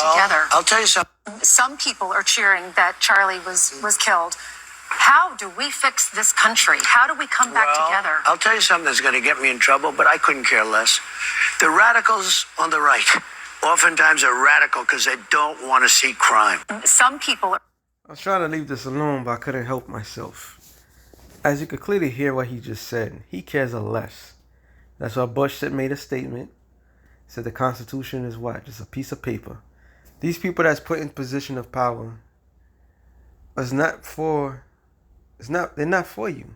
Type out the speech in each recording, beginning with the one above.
together. I'll tell you something. Some people are cheering that Charlie was killed. How do we fix this country? How do we come back together? I'll tell you something that's going to get me in trouble, but I couldn't care less. The radicals on the right oftentimes are radical because they don't want to see crime. Some people are... I was trying to leave this alone, but I couldn't help myself. As you could clearly hear what he just said, he cares a less. That's why Bush made a statement. Said the Constitution is what? Just a piece of paper. These people that's put in position of power they're not for you.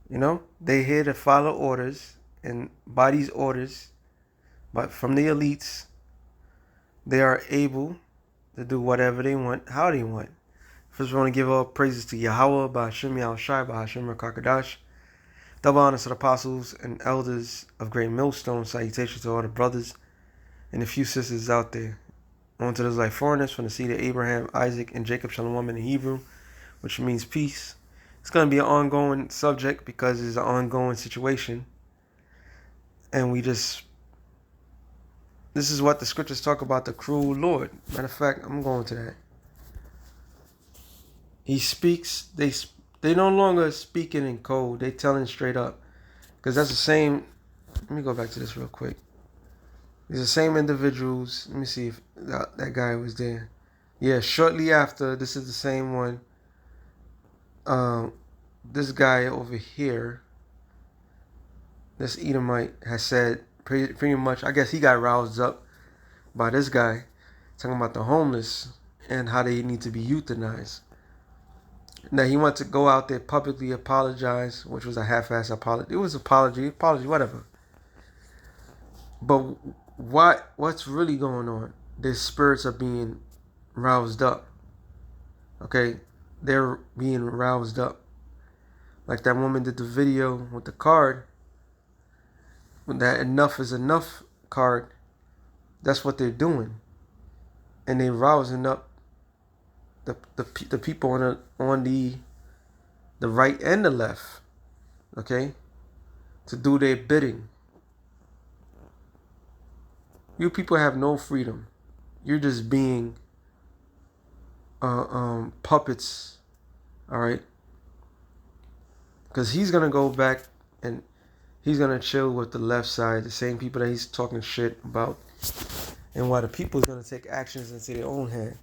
You know? They're here to follow orders, and by these orders, but from the elites, they are able to do whatever they want, how they want. First, we want to give all praises to Yahweh, Ba'ashem Yahushai, Ba'ashem Rakakadash. Double honors to the apostles and elders of Great Millstone. Salutations to all the brothers and the few sisters out there. On to those like foreigners from the seed of Abraham, Isaac, and Jacob, Shalom in the Hebrew, which means peace. It's going to be an ongoing subject because it's an ongoing situation. And this is what the scriptures talk about the cruel Lord. Matter of fact, I'm going to that. He speaks, they no longer speaking in code. They telling straight up. Because that's the same. Let me go back to this real quick. These are the same individuals. Let me see if that guy was there. Yeah, shortly after, this is the same one. This guy over here, this Edomite, has said pretty much, I guess he got roused up by this guy talking about the homeless and how they need to be euthanized. Now, he wanted to go out there publicly apologize, which was a half-ass apology. It was apology, whatever. But what's really going on? Their spirits are being roused up. Okay? They're being roused up. Like that woman did the video with the card. With that enough is enough card. That's what they're doing. And they're rousing up the people on the right and the left, okay, to do their bidding. You people have no freedom. You're just being puppets, all right? Because he's gonna go back and he's gonna chill with the left side, the same people that he's talking shit about, and while the people is gonna take actions into their own hand.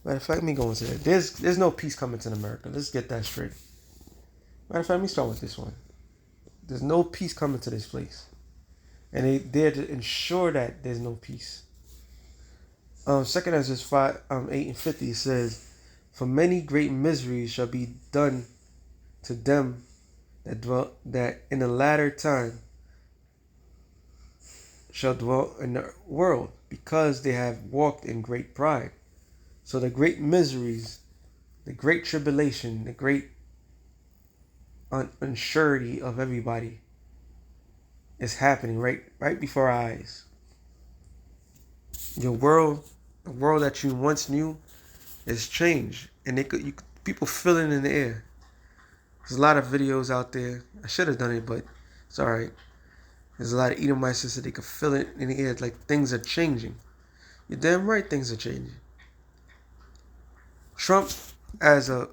Matter of fact, let me go into that. There's no peace coming to America. Let's get that straight. Matter of fact, let me start with this one. There's no peace coming to this place. And they dare to ensure that there's no peace. 2 Ezra 8:50 says, "For many great miseries shall be done to them that in the latter time shall dwell in the world, because they have walked in great pride." So the great miseries, the great tribulation, the great unsurety of everybody is happening right before our eyes. Your world, the world that you once knew, is changed, and people feel it in the air. There's a lot of videos out there. I should have done it, but it's all right. There's a lot of Edomites that they could feel it in the air, like things are changing. You're damn right, things are changing. Trump, as a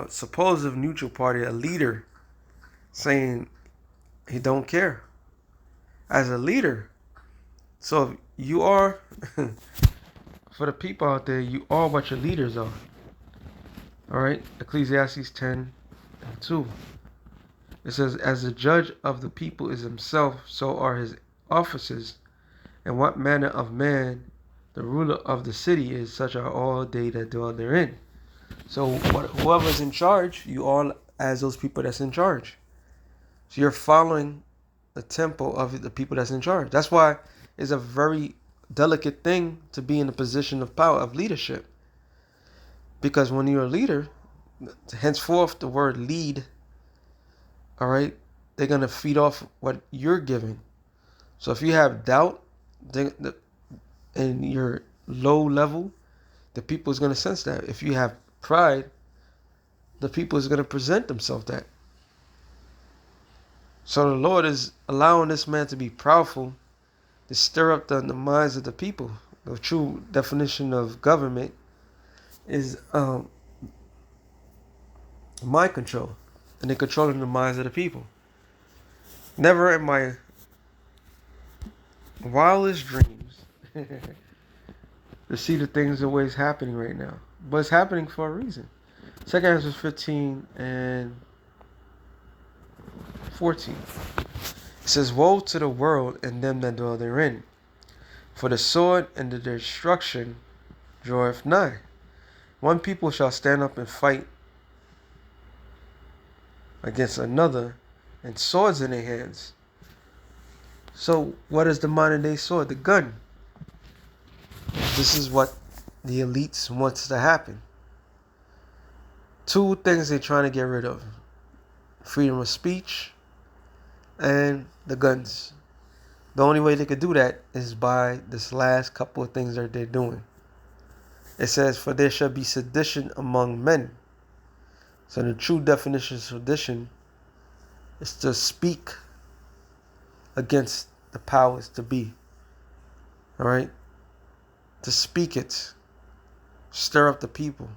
supposed neutral party, a leader, saying he don't care. As a leader. So you are, for the people out there, you are what your leaders are. All right? Ecclesiastes 10:2. It says, "As the judge of the people is himself, so are his officers. And what manner of man the ruler of the city is, such are all they that dwell therein." So whoever's in charge, you all as those people that's in charge. So you're following the tempo of the people that's in charge. That's why it's a very delicate thing to be in a position of power, of leadership. Because when you're a leader, henceforth the word lead, all right, they're going to feed off what you're giving. So if you have doubt and you're low level, the people is going to sense that. If you have pride, the people is going to present themselves that. So the Lord is allowing this man to be proudful, to stir up the minds of the people. the true definition of government is mind control, and they're controlling the minds of the people. Never in my wildest dreams to see the things the way it's happening right now, but it's happening for a reason. 2 Ezra 15 and 14. It says, "Woe to the world and them that dwell therein, for the sword and the destruction draweth nigh. One people shall stand up and fight against another, and swords in their hands." So what is the modern day sword? The gun. This is what the elites wants to happen. Two things they're trying to get rid of: freedom of speech and the guns. The only way they could do that is by this last couple of things that they're doing. It says, "For there shall be sedition among men." So the true definition of sedition is to speak against the powers to be. All right? To speak it. Stir up the people.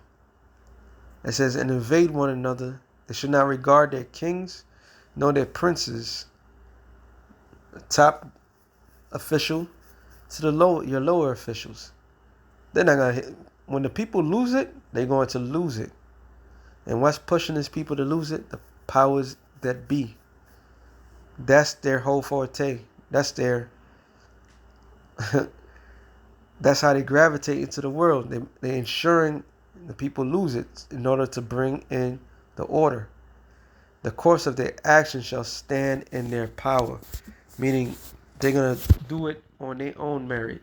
It says, "And invade one another. They should not regard their kings nor their princes." The top official to the your lower officials. They're not gonna hit. When the people lose it, they're going to lose it. And what's pushing these people to lose it? The powers that be. That's their whole forte. That's their that's how they gravitate into the world. They're ensuring the people lose it in order to bring in the order. The course of their action shall stand in their power. Meaning they're going to do it on their own merit.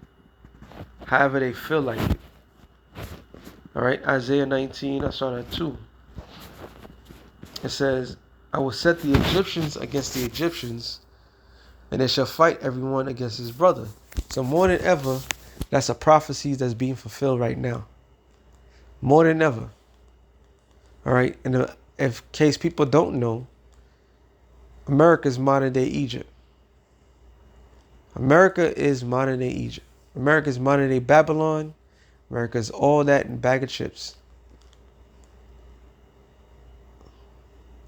However they feel like it. Alright, Isaiah 19, I saw that too. It says, "I will set the Egyptians against the Egyptians, and they shall fight everyone against his brother." So more than ever, that's a prophecy that's being fulfilled right now. More than ever. Alright, and in case people don't know, America is modern day Egypt. America is modern day Egypt. America is modern day Babylon. America is all that in a bag of chips.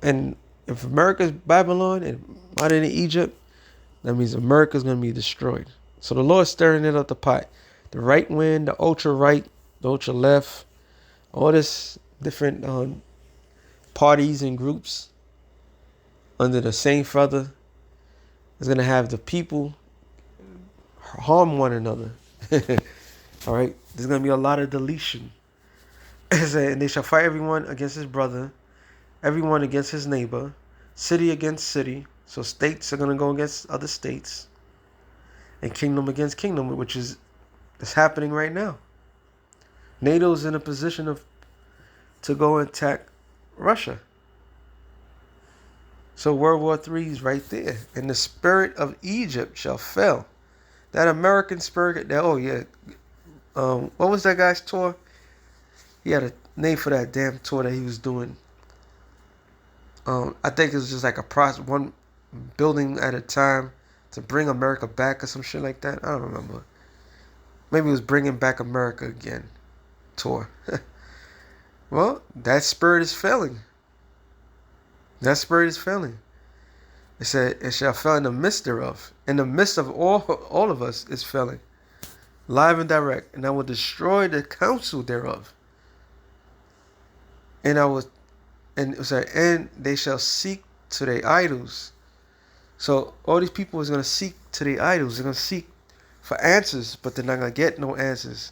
And if America is Babylon and modern day Egypt, that means America is going to be destroyed. So the Lord's stirring it up the pot. The right wing, the ultra right, the ultra left, all this different parties and groups under the same feather is going to have the people harm one another. All right, there's going to be a lot of deletion. And they shall fight everyone against his brother, everyone against his neighbor, city against city. So states are going to go against other states, and kingdom against kingdom, which is happening right now. NATO's in a position to go and attack Russia. So World War III is right there. And the spirit of Egypt shall fail. That American spirit, what was that guy's tour? He had a name for that damn tour that he was doing. I think it was just like a process, one building at a time to bring America back or some shit like that. I don't remember. Maybe it was Bringing Back America Again tour. Well, that spirit is failing. That spirit is failing. It said, "It shall fail in the midst thereof." In the midst of all of us is failing. Live and direct. "And I will destroy the counsel thereof. And they shall seek to their idols." So all these people is going to seek to their idols. They're going to seek for answers, but they're not going to get no answers.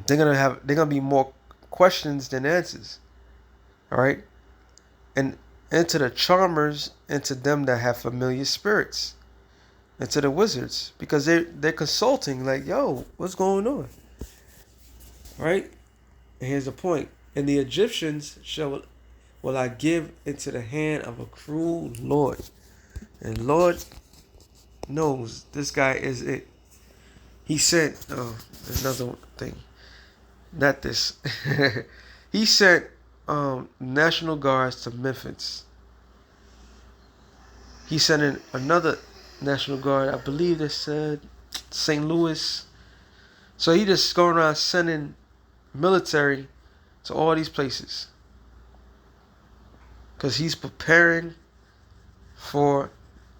They're going to be more questions than answers. All right? And into the charmers, into them that have familiar spirits, into the wizards, because they're consulting like, "Yo, what's going on?" Right? And here's the point. "And the Egyptians will I give into the hand of a cruel Lord." And Lord knows this guy is it. He sent, another thing. Not this. He sent National Guards to Memphis. He sent in another National Guard. I believe they said St. Louis. So he just going around sending military to all these places. Because he's preparing for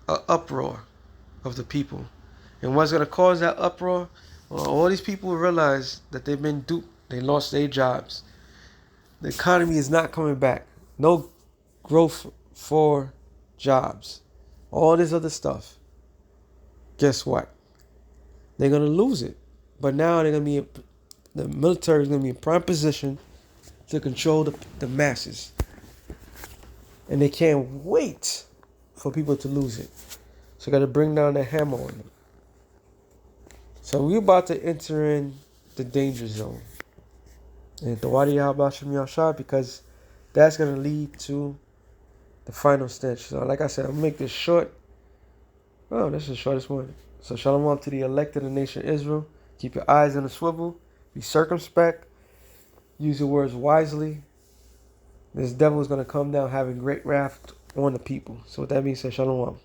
an uproar of the people. And what's going to cause that uproar? Well, all these people realize that they've been duped. They lost their jobs. The economy is not coming back. No growth for jobs. All this other stuff. Guess what? They're going to lose it. But now they're going to be, the military is going to be in prime position to control the masses. And they can't wait for people to lose it. So got to bring down the hammer on them. So we're about to enter in the danger zone. And Tawadi Al-Bashim Yashar, because that's going to lead to the final stench. So like I said, I'm going to make this short. Oh, this is the shortest one. So shalom to the elected of the nation Israel. Keep your eyes on the swivel. Be circumspect. Use your words wisely. This devil is going to come down having great wrath on the people. So with that being said, shalom.